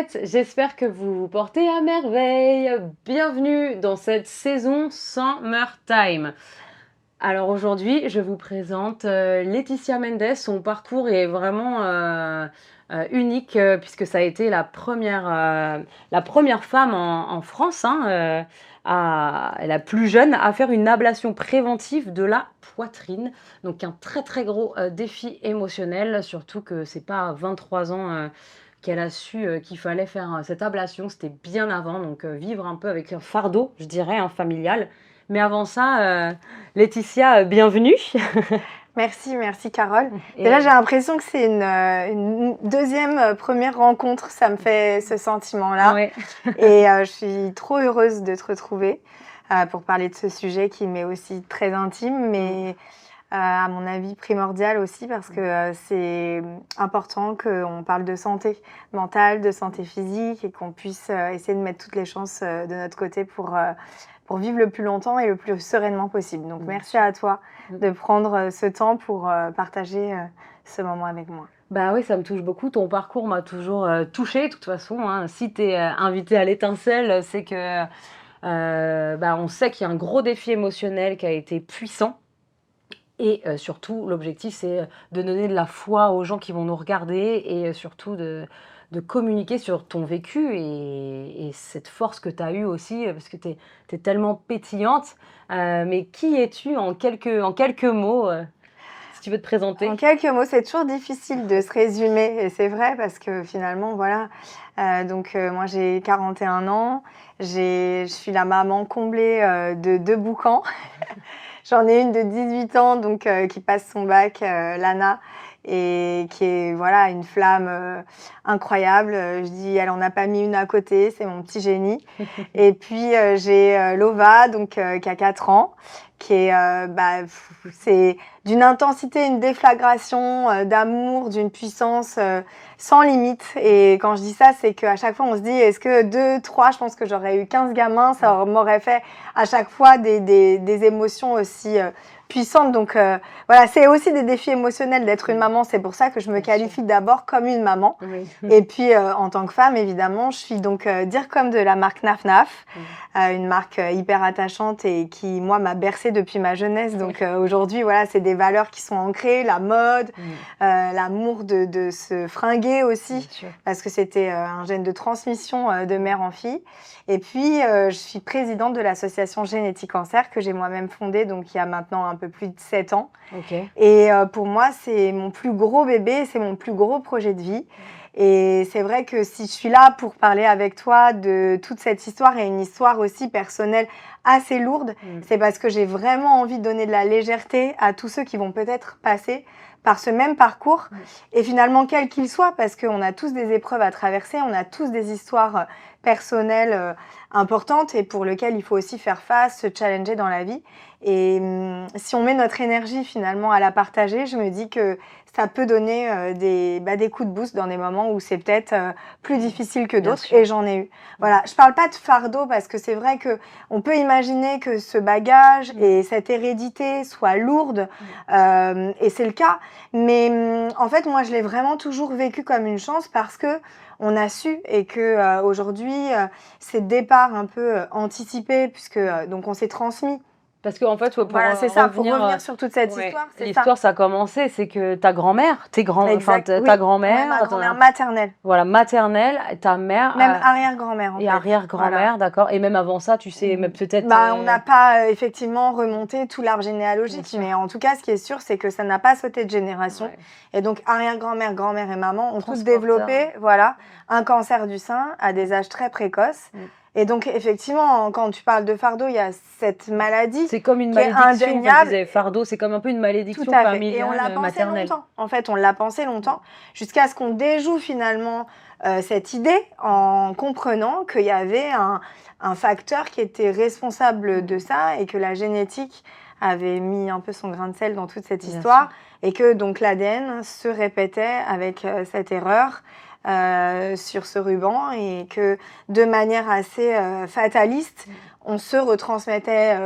chaussettes, j'espère que vous vous portez à merveille. Bienvenue dans cette saison Summertime. Alors aujourd'hui, je vous présente Laetitia Mendes. Son parcours est vraiment unique puisque ça a été la première femme en France, la plus jeune, à faire une ablation préventive de la poitrine. Donc un très très gros défi émotionnel, surtout que c'est pas à 23 ans qu'elle a su qu'il fallait faire cette ablation. C'était bien avant, donc vivre un peu avec un fardeau, je dirais, familial. Mais avant ça, Laetitia, bienvenue. Merci Carole. Et Déjà, j'ai l'impression que c'est une deuxième première rencontre, ça me fait ce sentiment-là. ouais. Et je suis trop heureuse de te retrouver pour parler de ce sujet qui m'est aussi très intime, mais à mon avis primordial aussi parce que c'est important qu'on parle de santé mentale, de santé physique et qu'on puisse essayer de mettre toutes les chances de notre côté pour vivre le plus longtemps et le plus sereinement possible. Donc merci à toi de prendre ce temps pour partager ce moment avec moi. Bah oui, ça me touche beaucoup. Ton parcours m'a toujours touchée, de toute façon. Si tu es invité à l'étincelle, c'est que on sait qu'il y a un gros défi émotionnel qui a été puissant. Et surtout, l'objectif, c'est de donner de la foi aux gens qui vont nous regarder et surtout de communiquer sur ton vécu et cette force que tu as eue aussi, parce que tu es tellement pétillante. Mais qui es-tu en quelques mots, si tu veux te présenter? En quelques mots, c'est toujours difficile de se résumer, et c'est vrai parce que finalement, voilà. Moi, j'ai 41 ans, je suis la maman comblée de 2 boucans. J'en ai une de 18 ans, donc qui passe son bac, Lana, et qui est voilà une flamme incroyable. Je dis, elle en a pas mis une à côté, c'est mon petit génie. Et puis j'ai Lova, donc qui a 4 ans, qui est c'est d'une intensité, une déflagration d'amour, d'une puissance sans limite. Et quand je dis ça, c'est qu'à chaque fois, on se dit, est-ce que 2, 3, je pense que j'aurais eu 15 gamins, ça m'aurait fait à chaque fois des émotions aussi puissantes. Donc voilà, c'est aussi des défis émotionnels d'être une maman. C'est pour ça que je me qualifie d'abord comme une maman. Oui. Et puis en tant que femme, évidemment, je suis donc DIRCOM de la marque Naf Naf, une marque hyper attachante et qui, moi, m'a bercée depuis ma jeunesse. Donc aujourd'hui, voilà, c'est des valeurs qui sont ancrées, la mode, l'amour de se fringuer aussi, parce que c'était un gène de transmission de mère en fille. Et puis, je suis présidente de l'association Génétique Cancer que j'ai moi-même fondée, donc il y a maintenant un peu plus de 7 ans. Okay. Et pour moi, c'est mon plus gros bébé, c'est mon plus gros projet de vie. Et c'est vrai que si je suis là pour parler avec toi de toute cette histoire et une histoire aussi personnelle assez lourde, c'est parce que j'ai vraiment envie de donner de la légèreté à tous ceux qui vont peut-être passer par ce même parcours et finalement quel qu'il soit, parce qu'on a tous des épreuves à traverser, on a tous des histoires personnelles importantes et pour lesquelles il faut aussi faire face, se challenger dans la vie. Et si on met notre énergie finalement à la partager, je me dis que ça peut donner des coups de boost dans des moments où c'est peut-être plus difficile que d'autres, et j'en ai eu. Voilà, je parle pas de fardeau parce que c'est vrai que on peut imaginer que ce bagage et cette hérédité soit lourde, et c'est le cas. Mais en fait, moi, je l'ai vraiment toujours vécu comme une chance parce que on a su et que aujourd'hui, ces départs un peu anticipés, puisque donc on s'est transmis. Parce qu'en fait, pour voilà, c'est ça, pour revenir sur toute cette histoire, c'est ça. L'histoire, ça a commencé, c'est que ta grand-mère, ta grand-mère, ma grand-mère maternelle. Voilà, maternelle, ta mère. Même arrière-grand-mère, en fait. Et arrière-grand-mère, voilà. D'accord. Et même avant ça, tu sais, mais peut-être. On n'a pas effectivement remonté tout l'arbre généalogique, mais en tout cas, ce qui est sûr, c'est que ça n'a pas sauté de génération. Ouais. Et donc, arrière-grand-mère, grand-mère et maman ont tous développé, voilà, un cancer du sein à des âges très précoces. Et donc, effectivement, quand tu parles de fardeau, il y a cette maladie. C'est comme une malédiction, je disais, fardeau, c'est comme un peu une malédiction familiale, et on l'a pensé maternelle. Longtemps. En fait, on l'a pensé longtemps, jusqu'à ce qu'on déjoue finalement cette idée en comprenant qu'il y avait un facteur qui était responsable de ça et que la génétique avait mis un peu son grain de sel dans toute cette histoire et que donc l'ADN se répétait avec cette erreur. Sur ce ruban et que de manière assez fataliste, on se retransmettait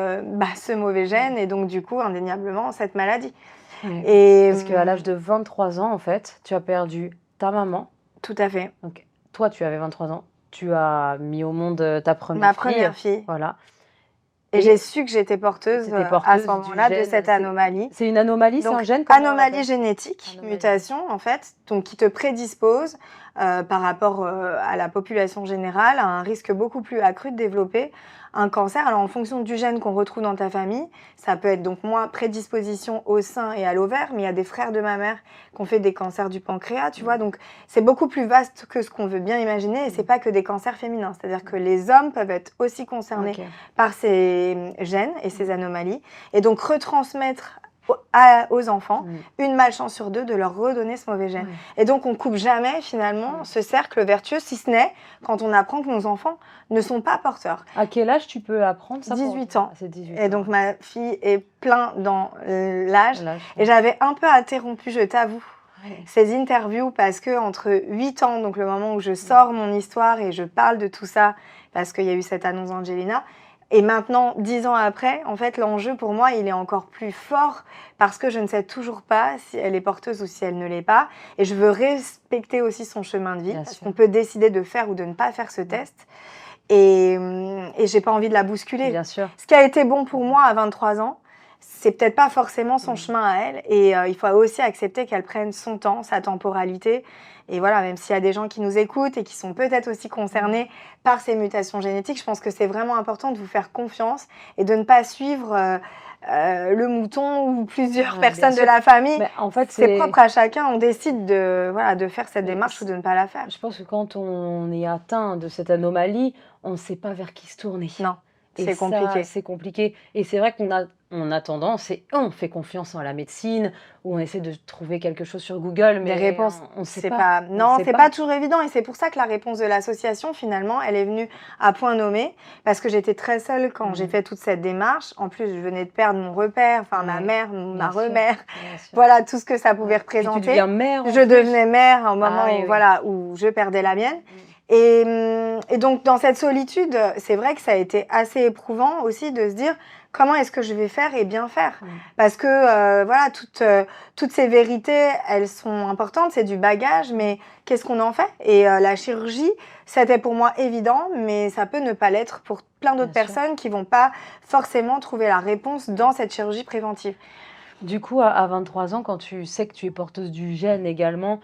ce mauvais gène et donc du coup indéniablement cette maladie. Et parce qu'à l'âge de 23 ans en fait, tu as perdu ta maman. Tout à fait. Donc, toi, tu avais 23 ans, tu as mis au monde ta première Ma fille. première fille. Voilà. Et j'ai su que j'étais porteuse T'étais à porteuse ce du moment-là de gène. cette anomalie. C'est une anomalie, c'est Donc, un gène, comment on anomalie l'appelle? génétique, Anomalie. mutation en fait, donc qui te prédispose par rapport à la population générale à un risque beaucoup plus accru de développer un cancer. Alors en fonction du gène qu'on retrouve dans ta famille, ça peut être donc moi prédisposition au sein et à l'ovaire, mais il y a des frères de ma mère qui ont fait des cancers du pancréas, tu vois, donc c'est beaucoup plus vaste que ce qu'on veut bien imaginer et c'est pas que des cancers féminins, c'est-à-dire que les hommes peuvent être aussi concernés Ok. par ces gènes et ces anomalies et donc retransmettre aux enfants une malchance sur 2 de leur redonner ce mauvais gène. Ouais. Et donc on coupe jamais finalement ce cercle vertueux, si ce n'est quand on apprend que nos enfants ne sont pas porteurs. À quel âge tu peux apprendre ça? 18 ans. C'est 18 Et ans. donc ma fille est plein dans l'âge. L'âge, Et j'avais un peu interrompu, je t'avoue, ouais. ces interviews parce que entre 8 ans, donc le moment où je sors mon histoire et je parle de tout ça, parce qu'il y a eu cette annonce d'Angelina, et maintenant, 10 ans après, en fait, l'enjeu pour moi, il est encore plus fort parce que je ne sais toujours pas si elle est porteuse ou si elle ne l'est pas. Et je veux respecter aussi son chemin de vie, Bien parce sûr. qu'on peut décider de faire ou de ne pas faire ce test. Et j'ai pas envie de la bousculer. Bien sûr. Ce qui a été bon pour moi à 23 ans, c'est peut-être pas forcément son chemin à elle. Et il faut aussi accepter qu'elle prenne son temps, sa temporalité. Et voilà, même s'il y a des gens qui nous écoutent et qui sont peut-être aussi concernés par ces mutations génétiques, je pense que c'est vraiment important de vous faire confiance et de ne pas suivre le mouton ou plusieurs personnes de la famille. Mais en fait, c'est propre à chacun. On décide de faire cette Mais démarche ou de ne pas la faire. je pense que quand on est atteint de cette anomalie, on ne sait pas vers qui se tourner. Non, Et c'est ça, compliqué. c'est compliqué. Et c'est vrai qu'on a tendance, et on fait confiance en la médecine, ou on essaie de trouver quelque chose sur Google, mais Des réponses, on ne sait c'est pas. non, c'est pas toujours évident. Et c'est pour ça que la réponse de l'association, finalement, elle est venue à point nommé. Parce que j'étais très seule quand j'ai fait toute cette démarche. En plus, je venais de perdre mon repère, enfin ma mère, ma remère. Voilà, tout ce que ça pouvait représenter. Tu deviens mère. Je devenais mère au moment oui, où, voilà, où je perdais la mienne. Et donc, dans cette solitude, c'est vrai que ça a été assez éprouvant aussi de se dire comment est-ce que je vais faire et bien faire. Parce que, voilà, toutes ces vérités, elles sont importantes, c'est du bagage, mais qu'est-ce qu'on en fait? Et la chirurgie, c'était pour moi évident, mais ça peut ne pas l'être pour plein d'autres personnes qui vont pas forcément trouver la réponse dans cette chirurgie préventive. Du coup, à 23 ans, quand tu sais que tu es porteuse du gène également,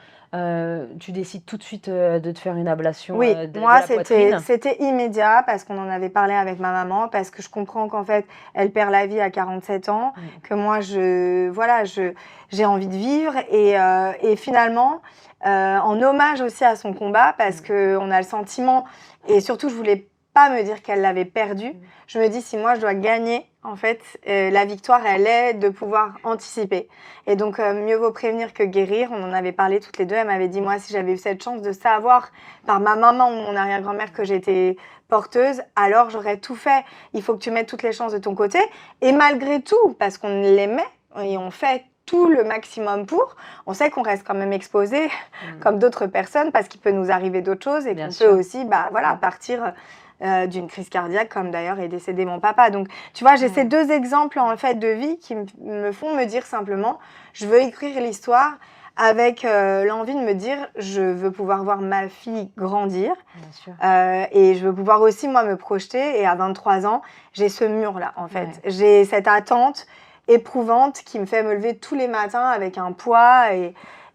tu décides tout de suite de te faire une ablation Oui, de moi, la poitrine. c'était immédiat parce qu'on en avait parlé avec ma maman, parce que je comprends qu'en fait, elle perd la vie à 47 ans, que moi, j'ai envie de vivre. Et finalement, en hommage aussi à son combat, parce qu'on a le sentiment, et surtout, je voulais pas me dire qu'elle l'avait perdu. Je me dis, si moi, je dois gagner, en fait, la victoire, elle est de pouvoir anticiper. Et donc, mieux vaut prévenir que guérir. On en avait parlé toutes les deux. Elle m'avait dit, moi, si j'avais eu cette chance de savoir par ma maman ou mon arrière-grand-mère que j'étais porteuse, alors j'aurais tout fait. Il faut que tu mettes toutes les chances de ton côté. Et malgré tout, parce qu'on l'aimait et on fait tout le maximum pour, on sait qu'on reste quand même exposé comme d'autres personnes parce qu'il peut nous arriver d'autres choses et qu'on peut aussi partir d'une crise cardiaque, comme d'ailleurs est décédé mon papa. Donc, tu vois, j'ai ces deux exemples en fait de vie qui me font me dire simplement, je veux écrire l'histoire avec l'envie de me dire, je veux pouvoir voir ma fille grandir. Et je veux pouvoir aussi, moi, me projeter. Et à 23 ans, j'ai ce mur-là, en fait. J'ai cette attente éprouvante qui me fait me lever tous les matins avec un poids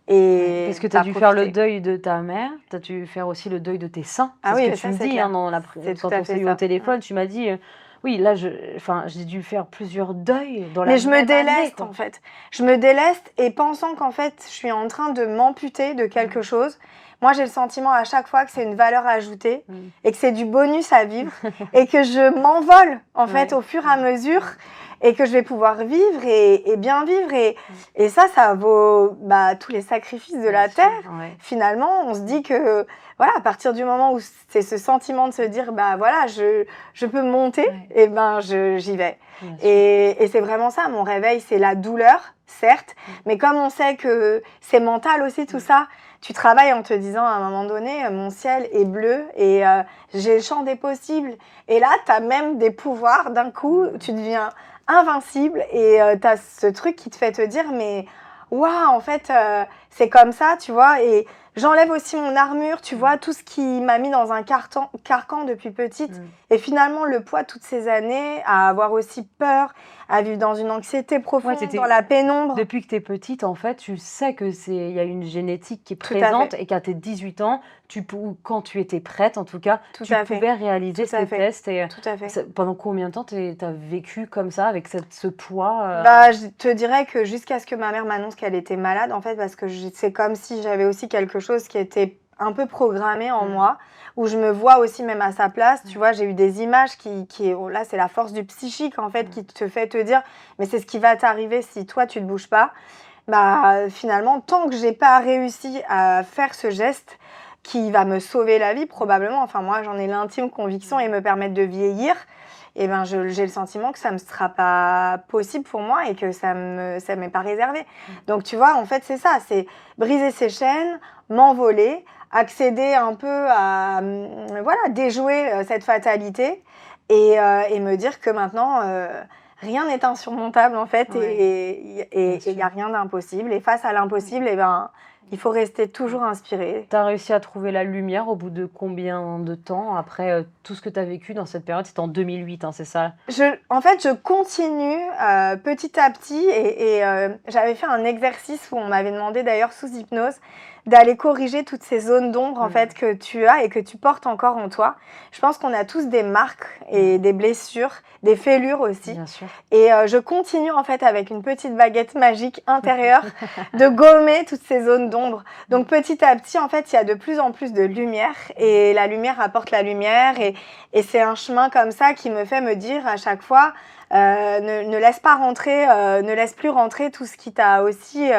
parce que tu as dû faire le deuil de ta mère, tu as dû faire aussi le deuil de tes seins. Ah oui, ce que tu me dis quand on s'est eu au téléphone, tu m'as dit oui, là j'ai dû faire plusieurs deuils dans la même année. Mais je me déleste en fait. Je me déleste et pensant qu'en fait je suis en train de m'amputer de quelque chose. Moi, j'ai le sentiment à chaque fois que c'est une valeur ajoutée et que c'est du bonus à vivre et que je m'envole en fait au fur et à mesure et que je vais pouvoir vivre et bien vivre. Et ça vaut tous les sacrifices de la terre. Finalement, on se dit que voilà, à partir du moment où c'est ce sentiment de se dire voilà, je peux monter, et j'y vais. Et c'est vraiment ça, mon réveil, c'est la douleur, certes, mais comme on sait que c'est mental aussi tout ça, tu travailles en te disant à un moment donné, mon ciel est bleu et j'ai le champ des possibles. Et là, tu as même des pouvoirs. D'un coup, tu deviens invincible et tu as ce truc qui te fait te dire, mais waouh, en fait, c'est comme ça, tu vois. Et j'enlève aussi mon armure, tu vois, tout ce qui m'a mis dans un carcan depuis petite. Et finalement, le poids toutes ces années, à avoir aussi peur, à vivre dans une anxiété profonde, dans la pénombre. Depuis que tu es petite, en fait, tu sais que il y a une génétique qui est Tout à présente fait. et qu'à tes 18 ans, ou quand tu étais prête, en tout cas, Tout tu à fait. pouvais réaliser Tout à ces fait. tests. Et Tout à fait. pendant combien de temps tu as vécu comme ça, avec ce poids Bah, je te dirais que jusqu'à ce que ma mère m'annonce qu'elle était malade, en fait, parce que c'est comme si j'avais aussi quelque chose qui était un peu programmé en moi, où je me vois aussi même à sa place. Tu vois, j'ai eu des images là, c'est la force du psychique, en fait, qui te fait te dire, mais c'est ce qui va t'arriver si toi, tu ne bouges pas. Bah, finalement, tant que j'ai pas réussi à faire ce geste qui va me sauver la vie, probablement, enfin, moi, j'en ai l'intime conviction et me permettre de vieillir, et ben, j'ai le sentiment que ça me sera pas possible pour moi et que ça m'est pas réservé. Donc, tu vois, en fait, c'est ça, c'est briser ses chaînes, m'envoler, accéder un peu à, voilà, déjouer cette fatalité et me dire que maintenant, rien n'est insurmontable en fait, et il n'y a rien d'impossible. Et face à l'impossible, eh ben, il faut rester toujours inspiré. Tu as réussi à trouver la lumière au bout de combien de temps après tout ce que tu as vécu dans cette période? C'était en 2008, hein, c'est ça? En fait, je continue petit à petit et j'avais fait un exercice où on m'avait demandé d'ailleurs sous hypnose d'aller corriger toutes ces zones d'ombre en fait que tu as et que tu portes encore en toi. Je pense qu'on a tous des marques et des blessures, des fêlures aussi. Bien sûr. Et je continue en fait avec une petite baguette magique intérieure de gommer toutes ces zones d'ombre. Donc petit à petit en fait il y a de plus en plus de lumière et la lumière apporte la lumière et c'est un chemin comme ça qui me fait me dire à chaque fois ne laisse pas rentrer, ne laisse plus rentrer tout ce qui t'a aussi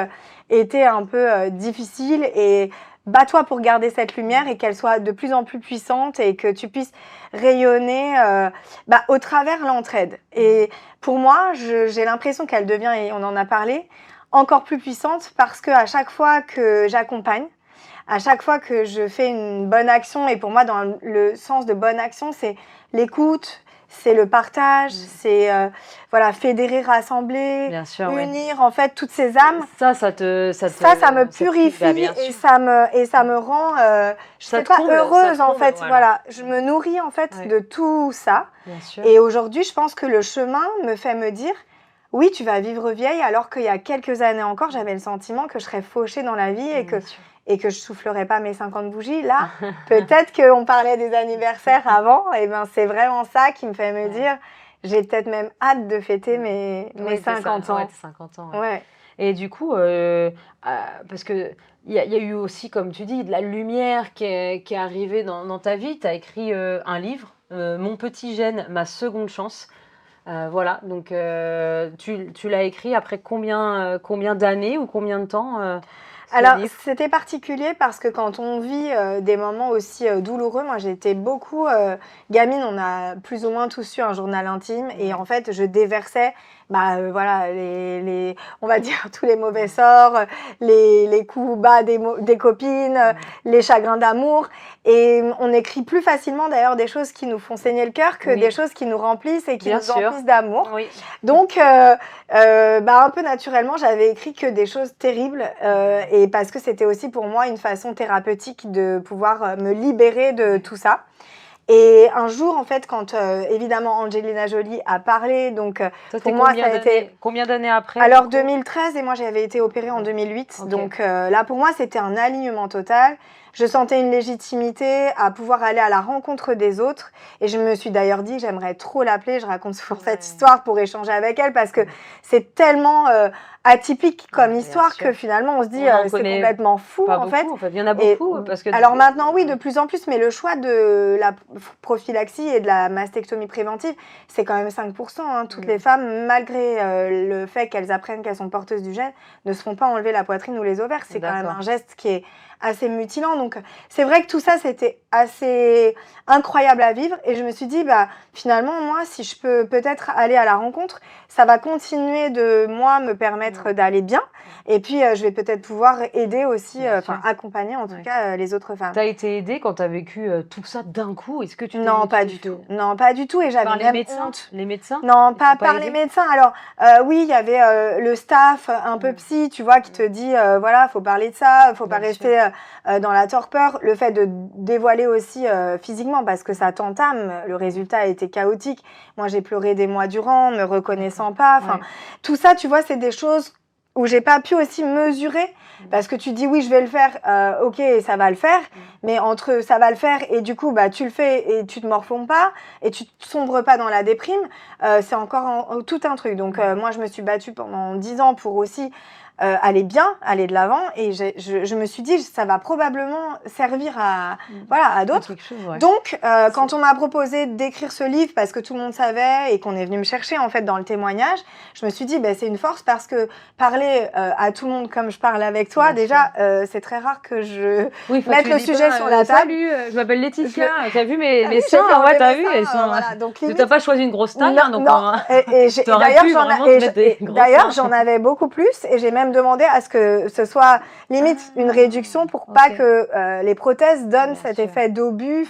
été un peu difficile et bats-toi pour garder cette lumière et qu'elle soit de plus en plus puissante et que tu puisses rayonner au travers l'entraide. Et pour moi, j'ai l'impression qu'elle devient, et on en a parlé, encore plus puissante parce qu'à chaque fois que j'accompagne, à chaque fois que je fais une bonne action, et pour moi, dans le sens de bonne action, c'est l'écoute, c'est le partage, c'est voilà, fédérer, rassembler, Bien sûr, unir en fait toutes ces âmes. Ça me purifie et ça me rend, je sais pas, heureuse en fait. Voilà, je me nourris en fait de tout ça. Bien sûr. Et aujourd'hui, je pense que le chemin me fait me dire, oui, tu vas vivre vieille, alors qu'il y a quelques années encore, j'avais le sentiment que je serais fauchée dans la vie et que je soufflerais pas mes 50 bougies. Là, peut-être qu'on parlait des anniversaires avant, et ben c'est vraiment ça qui me fait me dire, j'ai peut-être même hâte de fêter mes 50 ans. Ouais, 50 ans. Ouais. Et du coup, parce que il y a eu aussi, comme tu dis, de la lumière qui est arrivée dans ta vie. Tu as écrit un livre, Mon petit gène, ma seconde chance. Voilà, donc tu l'as écrit après combien d'années ou combien de temps Alors, c'était particulier parce que quand on vit des moments aussi douloureux, moi j'étais beaucoup gamine, on a plus ou moins tous eu un journal intime et en fait je déversais voilà, on va dire tous les mauvais sorts, les coups bas des copines, les chagrins d'amour. Et on écrit plus facilement d'ailleurs des choses qui nous font saigner le cœur que des choses qui nous remplissent et qui nous emplissent d'amour. Oui. Donc, un peu naturellement, j'avais écrit que des choses terribles et parce que c'était aussi pour moi une façon thérapeutique de pouvoir me libérer de tout ça. Et un jour, en fait, quand évidemment Angelina Jolie a parlé, donc pour moi, ça a été... Combien d'années après? Alors 2013 et moi j'avais été opérée en 2008. Okay. Donc là, pour moi, c'était un alignement total. Je sentais une légitimité à pouvoir aller à la rencontre des autres. Et je me suis d'ailleurs dit que j'aimerais trop l'appeler. Je raconte souvent cette histoire pour échanger avec elle parce que c'est tellement atypique comme histoire que finalement on se dit c'est complètement fou en fait. Il y en a beaucoup. Alors maintenant, oui, de plus en plus, mais le choix de la prophylaxie et de la mastectomie préventive, c'est quand même 5%. Hein. Toutes les femmes, malgré le fait qu'elles apprennent qu'elles sont porteuses du gène, ne se font pas enlever la poitrine ou les ovaires. C'est quand même un geste qui est assez mutilant. Donc, c'est vrai que tout ça, c'était assez incroyable à vivre. Et je me suis dit, bah, finalement, moi, si je peux peut-être aller à la rencontre, ça va continuer de, moi, me permettre d'aller bien. Et puis, je vais peut-être pouvoir aider aussi, accompagner en tout cas les autres femmes. Tu as été aidée quand tu as vécu tout ça d'un coup? Est-ce que tu t'es Non, pas du tout. Non, pas du tout. Et j'avais même honte. Les médecins? Non, Ils pas t'ont pas par les aidé? médecins. Alors, oui, il y avait le staff un peu psy, tu vois, qui te dit, voilà, faut parler de ça, faut pas Bien rester dans la torpeur. Le fait de dévoiler aussi physiquement, parce que ça t'entame, le résultat a été chaotique. Moi, j'ai pleuré des mois durant, me reconnaissant pas. Enfin, tout ça, tu vois, c'est des choses où j'ai pas pu aussi mesurer, parce que tu dis oui, je vais le faire, ok, ça va le faire, mais entre ça va le faire et du coup, bah, tu le fais et tu te morfondres pas et tu sombres pas dans la déprime, c'est encore tout un truc. Donc moi, je me suis battue pendant 10 ans pour aussi aller bien, aller de l'avant, et je me suis dit, ça va probablement servir à, voilà, à d'autres. Donc, quand on m'a proposé d'écrire ce livre, parce que tout le monde savait et qu'on est venu me chercher en fait dans le témoignage, je me suis dit, ben, c'est une force, parce que parler à tout le monde comme je parle avec toi, déjà, c'est très rare que je mette le sujet sur la table. Salut, je m'appelle Laetitia, t'as vu mes seins? Ouais, t'as vu, elles sont... Voilà, donc, limite... T'as pas choisi une grosse taille, non, donc non. D'ailleurs, j'en avais beaucoup plus, et j'ai même demandé à ce que ce soit limite une réduction pour pas que les prothèses donnent cet effet d'obus,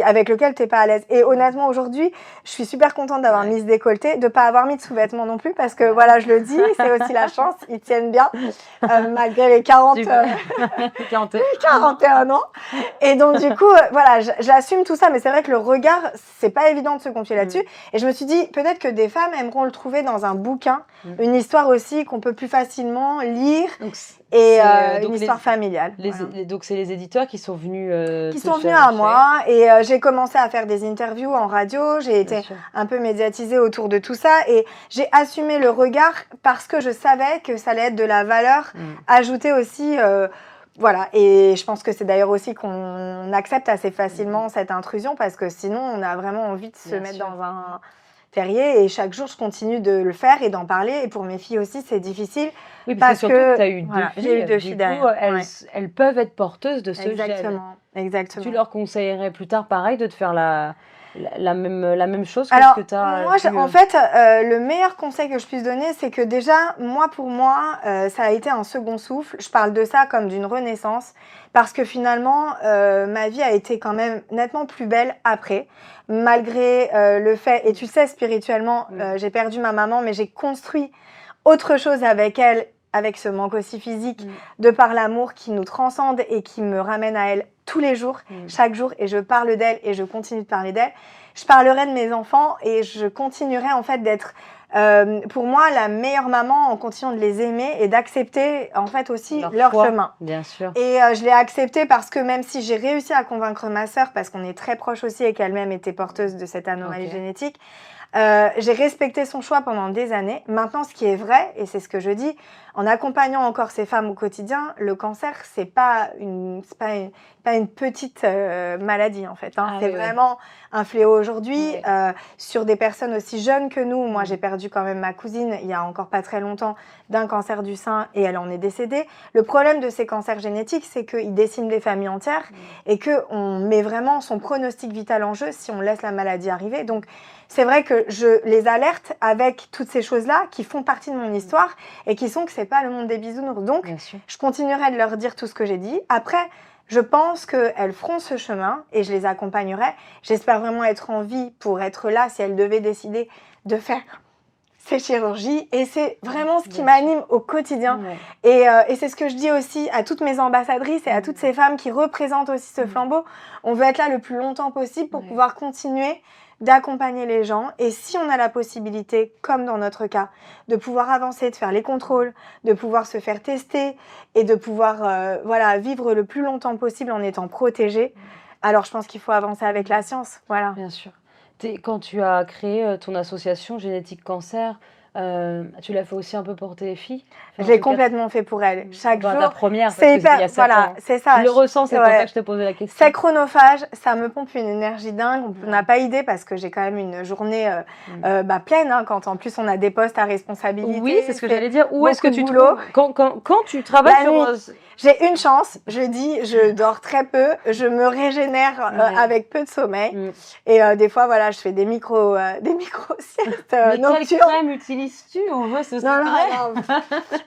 avec lequel t'es pas à l'aise. Et honnêtement, aujourd'hui, je suis super contente d'avoir mis ce décolleté, de pas avoir mis de sous-vêtements non plus, parce que voilà, je le dis, c'est aussi la chance, ils tiennent bien, malgré les 41 ans. Et donc, du coup, voilà, j'assume tout ça, mais c'est vrai que le regard, c'est pas évident de se confier là-dessus. Et je me suis dit, peut-être que des femmes aimeront le trouver dans un bouquin, une histoire aussi qu'on peut plus facilement lire, et une histoire familiale. Donc, c'est les éditeurs qui sont venus à moi, et j'ai commencé à faire des interviews en radio, j'ai été un peu médiatisée autour de tout ça, et j'ai assumé le regard parce que je savais que ça allait être de la valeur ajoutée aussi. Voilà, et je pense que c'est d'ailleurs aussi qu'on accepte assez facilement cette intrusion, parce que sinon on a vraiment envie de se mettre dans un terrier, et chaque jour je continue de le faire et d'en parler, et pour mes filles aussi c'est difficile. Oui, parce que tu as eu j'ai eu deux filles derrière. Elles peuvent être porteuses de ce gène. Exactement. Tu leur conseillerais plus tard pareil de te faire la même chose que Alors, ce que tu as moi, en fait, le meilleur conseil que je puisse donner, c'est que déjà, pour moi, ça a été un second souffle. Je parle de ça comme d'une renaissance, parce que finalement, ma vie a été quand même nettement plus belle après, malgré le fait, et tu sais, spirituellement, j'ai perdu ma maman, mais j'ai construit autre chose avec elle, avec ce manque aussi physique, de par l'amour qui nous transcende et qui me ramène à elle tous les jours, chaque jour, et je parle d'elle et je continue de parler d'elle. Je parlerai de mes enfants et je continuerai en fait d'être, pour moi, la meilleure maman, en continuant de les aimer et d'accepter en fait aussi leur chemin. Bien sûr. Et je l'ai accepté parce que même si j'ai réussi à convaincre ma sœur, parce qu'on est très proches aussi et qu'elle-même était porteuse de cette anomalie génétique, j'ai respecté son choix pendant des années. Maintenant, ce qui est vrai, et c'est ce que je dis, en accompagnant encore ces femmes au quotidien, le cancer, c'est pas une petite maladie en fait. C'est vraiment un fléau aujourd'hui sur des personnes aussi jeunes que nous. Moi, j'ai perdu quand même ma cousine il y a encore pas très longtemps d'un cancer du sein, et elle en est décédée. Le problème de ces cancers génétiques, c'est qu'ils déciment des familles entières et qu'on met vraiment son pronostic vital en jeu si on laisse la maladie arriver. Donc, c'est vrai que je les alerte avec toutes ces choses-là qui font partie de mon histoire et qui sont que c'est pas le monde des bisounours. Donc, je continuerai de leur dire tout ce que j'ai dit. Après, je pense qu'elles feront ce chemin et je les accompagnerai. J'espère vraiment être en vie pour être là si elles devaient décider de faire ces chirurgies. Et c'est vraiment ce qui m'anime au quotidien. Et c'est ce que je dis aussi à toutes mes ambassadrices et à toutes ces femmes qui représentent aussi ce flambeau. On veut être là le plus longtemps possible pour pouvoir continuer d'accompagner les gens, et si on a la possibilité, comme dans notre cas, de pouvoir avancer, de faire les contrôles, de pouvoir se faire tester et de pouvoir vivre le plus longtemps possible en étant protégé, alors je pense qu'il faut avancer avec la science. Voilà. Bien sûr. Quand tu as créé ton association Génétique Cancer, Tu l'as fait aussi un peu pour tes filles? Enfin, Je en l'ai tout cas, complètement fait pour elles. Chaque enfin, ta jour, première, parce c'est que c'était il y hyper. a 7 Voilà, ans. c'est ça. Je le ressens, c'est pour ça Ouais. que je te posais la question. C'est chronophage, ça me pompe une énergie dingue. On n'a Ouais. pas idée parce que j'ai quand même une journée pleine, hein, quand en plus on a des postes à Oui, responsabilité. c'est ce que C'est j'allais dire. Où est-ce que beaucoup de tu boulot. trouves quand tu travailles La sur nuit, j'ai une chance. Je dis, je dors très peu. Je me régénère ouais. avec peu de sommeil. Mm. Et des fois, voilà, je fais des micro siestes Mais quelle nocturnes. crème utilises-tu? On veut ce Non, secret. non.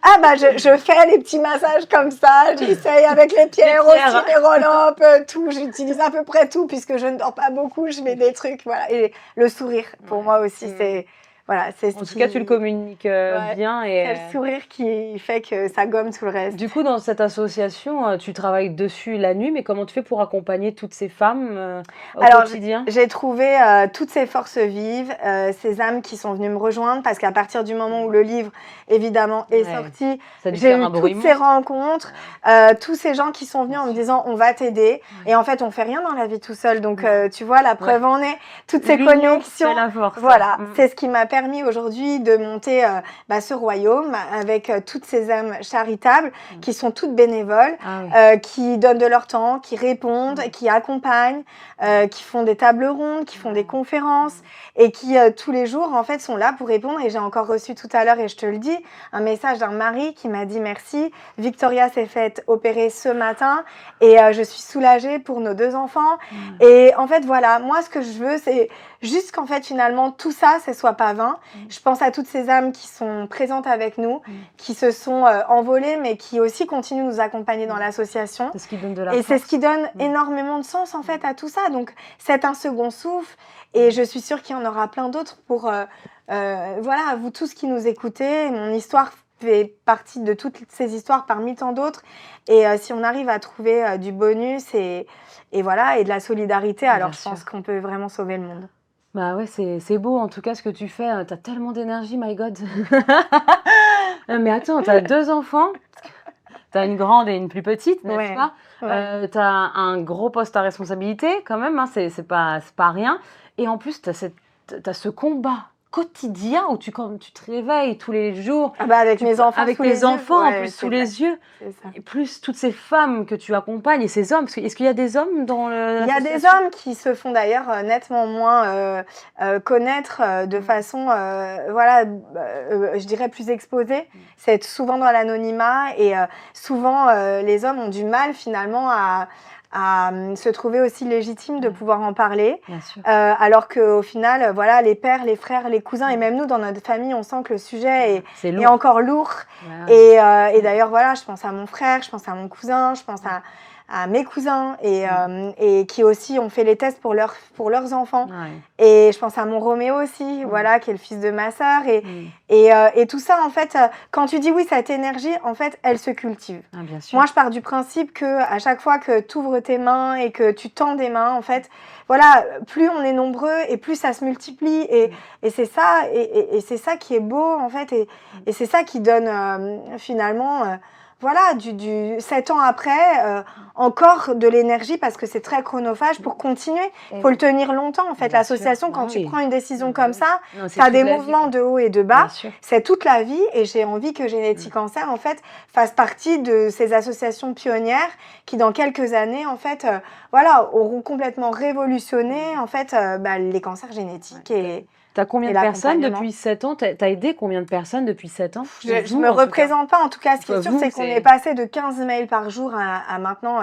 Ah bah je fais les petits massages comme ça, j'essaye avec les pierres aussi, pierres. les roll-up, tout. J'utilise à peu près tout puisque je ne dors pas beaucoup, je mets des trucs, voilà. Et le sourire, pour Ouais. moi aussi, Mm. c'est voilà, c'est En ce tout cas, tu le qui, communiques ouais, bien c'est le sourire qui fait que ça gomme tout le reste. du coup, dans cette association, tu travailles dessus la nuit, mais comment tu fais pour accompagner toutes ces femmes au Alors, quotidien? j'ai trouvé toutes ces forces vives, ces âmes qui sont venues me rejoindre, parce qu'à partir du moment où le livre, évidemment, est Ouais. sorti, Ça a dû j'ai faire eu un bruit toutes ces monstre. rencontres, tous ces gens qui sont venus Bien en me sûr. disant on va t'aider. Ouais. Et en fait, on fait rien dans la vie tout seul. Donc, Non. tu vois, la Ouais. preuve en est, toutes ces L'union connexions. fait la force. Voilà, Mm. c'est ce qui m'a permis aujourd'hui de monter ce royaume avec toutes ces âmes charitables qui sont toutes bénévoles, Ah oui. qui donnent de leur temps, qui répondent, qui accompagnent, qui font des tables rondes, qui font des conférences et qui tous les jours en fait sont là pour répondre. Et j'ai encore reçu tout à l'heure, et je te le dis, un message d'un mari qui m'a dit merci, Victoria s'est faite opérer ce matin et je suis soulagée pour nos 2 enfants. Et en fait voilà, moi ce que je veux c'est juste qu'en fait finalement tout ça ce soit pas vain. Je pense à toutes ces âmes qui sont présentes avec nous, qui se sont envolées mais qui aussi continuent de nous accompagner dans l'association. C'est ce qui donne de la Et c'est ce force. qui donne énormément de sens en fait à tout ça. Donc c'est un second souffle et je suis sûre qu'il y en aura plein d'autres pour voilà, vous tous qui nous écoutez. Mon histoire fait partie de toutes ces histoires parmi tant d'autres. Et si on arrive à trouver du bonus et voilà, et de la solidarité, alors Bien je pense sûr. qu'on peut vraiment sauver le monde. Bah ouais, c'est beau en tout cas ce que tu fais. T'as tellement d'énergie, my God. Mais attends, t'as 2 enfants. T'as une grande et une plus petite, n'est-ce Ouais, pas? ouais. T'as un gros poste à responsabilité quand même, hein, c'est pas rien. Et en plus, t'as ce combat quotidien où quand tu te réveilles tous les jours, Ah bah avec mes enfants avec sous les tes yeux, enfants en ouais, plus c'est sous vrai, les yeux, c'est ça. et plus toutes ces femmes que tu accompagnes et ces hommes. Est-ce qu'il y a des hommes dans Il y a des l'association? hommes qui se font d'ailleurs nettement moins connaître de façon, voilà, je dirais plus exposée. C'est souvent dans l'anonymat et souvent les hommes ont du mal finalement à se trouver aussi légitimes de pouvoir en parler. Bien sûr. Alors qu'au final, voilà, les pères, les frères, les cousins et même nous dans notre famille, on sent que le sujet C'est est lourd. encore lourd. Ouais. Et d'ailleurs, voilà, je pense à mon frère, je pense à mon cousin, je pense à mes cousins et qui aussi ont fait les tests pour leurs enfants. Ouais. Et je pense à mon Roméo aussi, voilà, qui est le fils de ma sœur. Et tout ça, en fait, quand tu dis oui, cette énergie, en fait, elle se cultive. Ah, bien sûr. Moi, je pars du principe que à chaque fois que tu ouvres tes mains et que tu tends des mains, en fait, voilà, plus on est nombreux et plus ça se multiplie. Et c'est ça, et c'est ça qui est beau, en fait, et c'est ça qui donne finalement, voilà, 7 ans après, encore de l'énergie parce que c'est très chronophage pour continuer. Il faut le tenir longtemps, en fait. Bien L'association, sûr. quand Ah tu oui. prends une décision Ah comme oui. ça, Non, c'est tu as toute des la vie, mouvements quoi. de haut et de bas. Bien sûr. C'est toute la vie et j'ai envie que Génétique Cancer, en fait, fasse partie de ces associations pionnières qui, dans quelques années, en fait, voilà, auront complètement révolutionné, en fait, les cancers génétiques et T'as combien et de personnes l'accompagnement. depuis 7 ans? T'as aidé combien de personnes depuis 7 ans? Je Vous, me en tout cas. représente pas, en tout cas, ce qui est Enfin, sûr, vous, c'est qu'on c'est- est passé de 15 mails par jour à maintenant,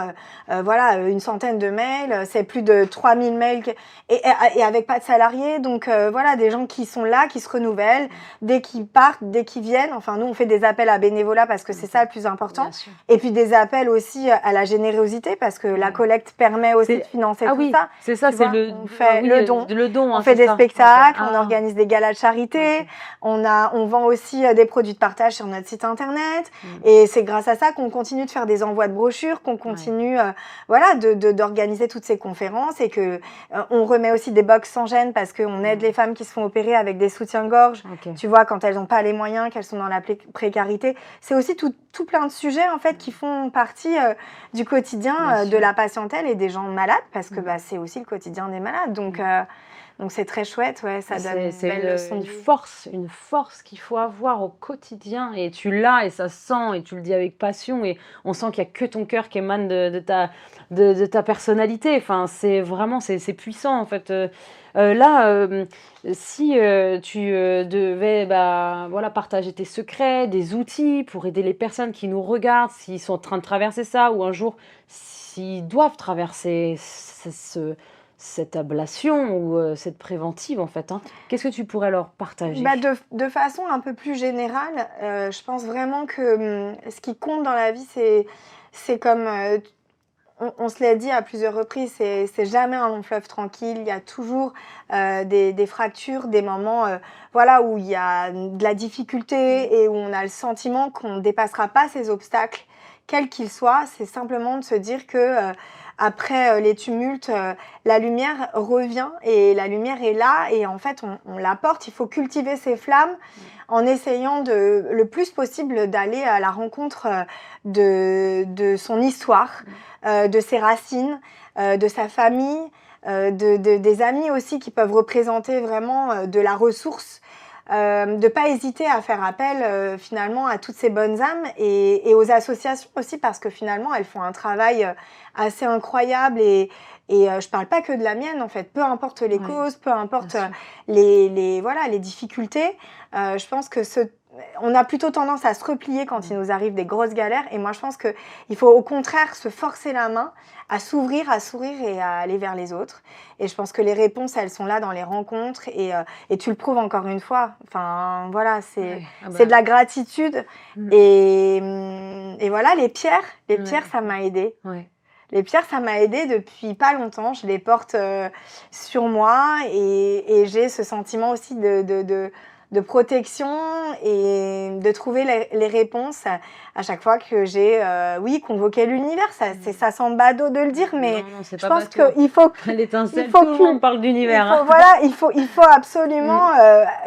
voilà, une centaine de mails. C'est plus de 3000 mails et avec pas de salariés. Donc, voilà, des gens qui sont là, qui se renouvellent dès qu'ils partent, dès qu'ils viennent. Enfin, nous, on fait des appels à bénévolat parce que c'est ça le plus important. Bien sûr. Et puis des appels aussi à la générosité parce que la collecte permet aussi de financer Ah tout oui, ça. c'est ça, Tu c'est vois, le on fait oui, le don. le don, On hein, fait c'est des ça. spectacles, Ok. on Ah, organise des galas de charité, ok. on vend aussi des produits de partage sur notre site internet. Et c'est grâce à ça qu'on continue de faire des envois de brochures, qu'on continue voilà, d'organiser toutes ces conférences et que on remet aussi des box sans gêne parce qu'on aide les femmes qui se font opérer avec des soutiens-gorge. Ok. Tu vois, quand elles n'ont pas les moyens, qu'elles sont dans la précarité. C'est aussi tout plein de sujets en fait qui font partie du quotidien Bien de sûr. la patientèle et des gens malades parce que c'est aussi le quotidien des malades. Donc Donc c'est très chouette, ouais, ça donne une C'est belle leçon de vie. une force qu'il faut avoir au quotidien et tu l'as et ça se sent et tu le dis avec passion et on sent qu'il y a que ton cœur qui émane de ta personnalité. Enfin, c'est vraiment c'est puissant en fait. Là, si tu devais voilà, partager tes secrets, des outils pour aider les personnes qui nous regardent, s'ils sont en train de traverser ça ou un jour s'ils doivent traverser cette ablation ou cette préventive en fait, hein. Qu'est-ce que tu pourrais leur partager? Bah, de façon un peu plus générale, je pense vraiment que ce qui compte dans la vie, c'est comme on se l'a dit à plusieurs reprises, c'est jamais un long fleuve tranquille. Il y a toujours des fractures, des moments voilà, où il y a de la difficulté et où on a le sentiment qu'on ne dépassera pas ces obstacles, quels qu'ils soient. C'est simplement de se dire que après les tumultes, la lumière revient et la lumière est là et en fait on l'apporte. Il faut cultiver ces flammes en essayant le plus possible d'aller à la rencontre de son histoire, de ses racines, de sa famille, des amis aussi qui peuvent représenter vraiment de la ressource. De ne pas hésiter à faire appel finalement à toutes ces bonnes âmes et aux associations aussi parce que finalement elles font un travail assez incroyable et je parle pas que de la mienne en fait, peu importe les causes, peu importe voilà, les difficultés, je pense que on a plutôt tendance à se replier quand il nous arrive des grosses galères et moi je pense qu'il faut au contraire se forcer la main à s'ouvrir, à sourire et à aller vers les autres. Et je pense que les réponses, elles sont là dans les rencontres et tu le prouves encore une fois. Enfin, voilà, c'est de la gratitude. Et voilà, les pierres, ça m'a aidée. Les pierres, ça m'a aidée depuis pas longtemps. Je les porte sur moi et j'ai ce sentiment aussi de protection et de trouver les réponses à chaque fois que j'ai, convoqué l'univers. Ça semble badaud de le dire, mais non, je pense qu'il faut... L'étincelle, tout le monde parle d'univers. Il faut absolument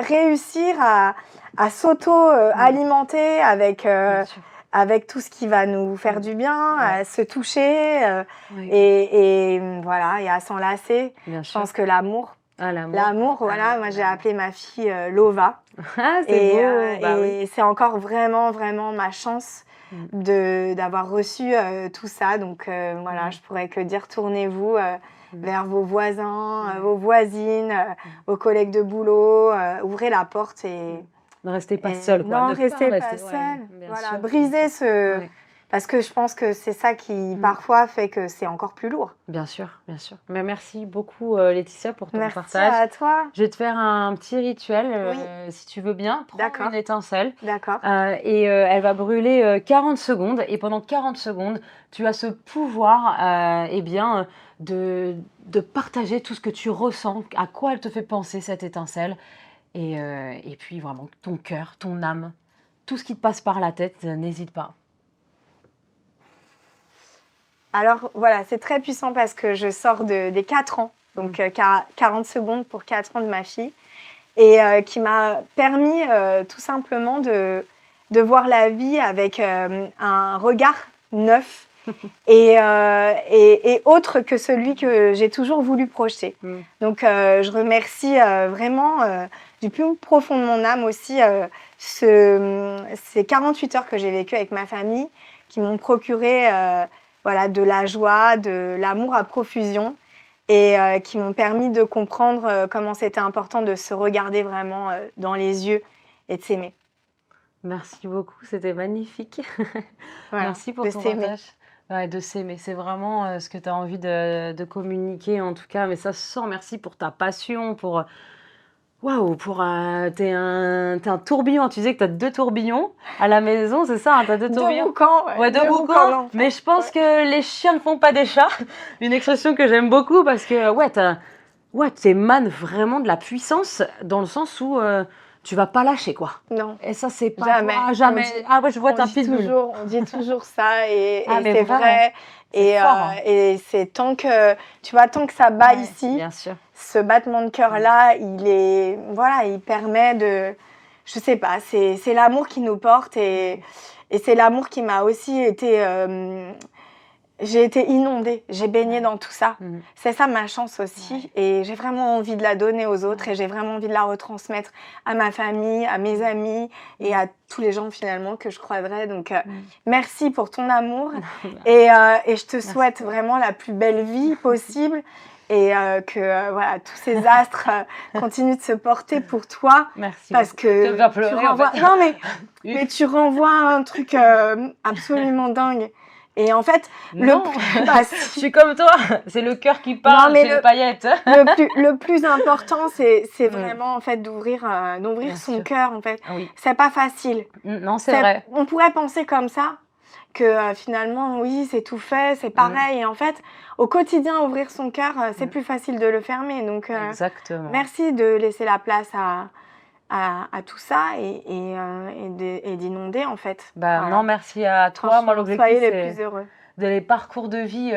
réussir à s'auto-alimenter avec tout ce qui va nous faire du bien, à se toucher et voilà, et à s'enlacer. Je pense que l'amour, voilà, moi j'ai appelé ma fille Lova. Ah, c'est beau. Et c'est encore vraiment, vraiment ma chance d'avoir reçu tout ça. Donc voilà, je pourrais que dire tournez-vous vers vos voisins, vos voisines, vos collègues de boulot, ouvrez la porte et... Ne restez pas seul, quoi. Non, restez pas seul. Voilà, brisez ce... Parce que je pense que c'est ça qui, parfois, fait que c'est encore plus lourd. Bien sûr, bien sûr. Mais merci beaucoup, Laetitia, pour ton partage. Merci à toi. Je vais te faire un petit rituel, si tu veux bien. Prends une étincelle. D'accord. Et elle va brûler 40 secondes. Et pendant 40 secondes, tu as ce pouvoir de partager tout ce que tu ressens, à quoi elle te fait penser, cette étincelle. Et puis vraiment, ton cœur, ton âme, tout ce qui te passe par la tête, n'hésite pas. Alors voilà, c'est très puissant parce que je sors des 4 ans, donc 40 secondes pour 4 ans de ma fille, et qui m'a permis tout simplement de voir la vie avec un regard neuf et autre que celui que j'ai toujours voulu projeter. Donc je remercie vraiment du plus profond de mon âme aussi ces 48 heures que j'ai vécues avec ma famille qui m'ont procuré voilà, de la joie, de l'amour à profusion et qui m'ont permis de comprendre comment c'était important de se regarder vraiment dans les yeux et de s'aimer. Merci beaucoup, c'était magnifique. Voilà, merci pour ton partage. Ouais, de s'aimer, c'est vraiment ce que tu as envie de communiquer en tout cas, mais ça se sent. Merci pour ta passion, pour... Waouh, t'es un tourbillon. Tu disais que tu as 2 tourbillons à la maison, c'est ça, hein, tu as 2 tourbillons? 2 boucans, ouais. 2 boucans, mais je pense que les chiens ne font pas des chats. Une expression que j'aime beaucoup parce que t'émanes vraiment de la puissance dans le sens où tu vas pas lâcher, quoi. Non. Et ça, c'est pas jamais. Toi, jamais. Je vois ta pitbull. On dit toujours ça et mais c'est vrai. Et c'est tant que ça bat ici, bien sûr. ce battement de cœur-là, il permet de... Je sais pas, c'est l'amour qui nous porte et c'est l'amour qui m'a aussi été... j'ai été inondée, j'ai baigné dans tout ça. Mhm. C'est ça ma chance aussi. Et j'ai vraiment envie de la donner aux autres et j'ai vraiment envie de la retransmettre à ma famille, à mes amis et à tous les gens finalement que je croiserais. Donc, merci pour ton amour et je te souhaite vraiment la plus belle vie possible. Et que voilà, tous ces astres continuent de se porter pour toi. Merci. Parce que tu vas pleurer, tu renvoies... en fait. Non, mais tu renvoies un truc absolument dingue. Et en fait, non, bah, je suis comme toi, c'est le cœur qui parle, non, mais c'est les paillettes. le plus important, c'est vraiment en fait d'ouvrir son cœur. En fait, oui. C'est pas facile. Non, c'est vrai. On pourrait penser comme ça que finalement, oui, c'est tout fait, c'est pareil. Et en fait, au quotidien, ouvrir son cœur, c'est plus facile de le fermer. Donc, exactement. Merci de laisser la place à tout ça et d'inonder en fait. Bah, voilà. Non, merci à toi. Moi, l'objectif, soyez les plus heureux. Des parcours de vie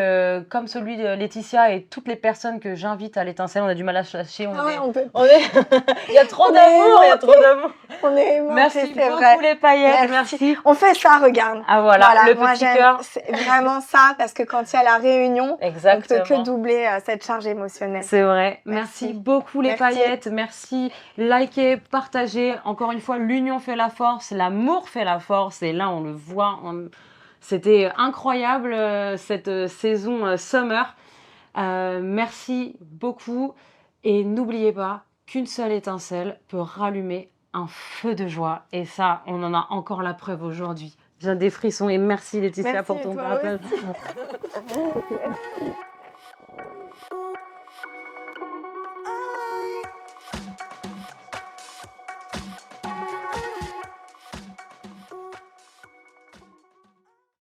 comme celui de Laetitia et toutes les personnes que j'invite à l'étincelle. On a du mal à se lâcher. Il y a trop d'amour, il y a trop d'amour. On est aimants, merci beaucoup les paillettes, merci. On fait ça, regarde. Ah voilà, le petit cœur. C'est vraiment ça, parce que quand il y a la réunion, exactement, on ne peut que doubler cette charge émotionnelle. C'est vrai. Merci beaucoup les paillettes, merci. Likez, partagez. Encore une fois, l'union fait la force, l'amour fait la force. Et là, on le voit. C'était incroyable cette saison Summer. Merci beaucoup. Et n'oubliez pas qu'une seule étincelle peut rallumer un feu de joie. Et ça, on en a encore la preuve aujourd'hui. J'ai des frissons et merci Laetitia pour ton partage.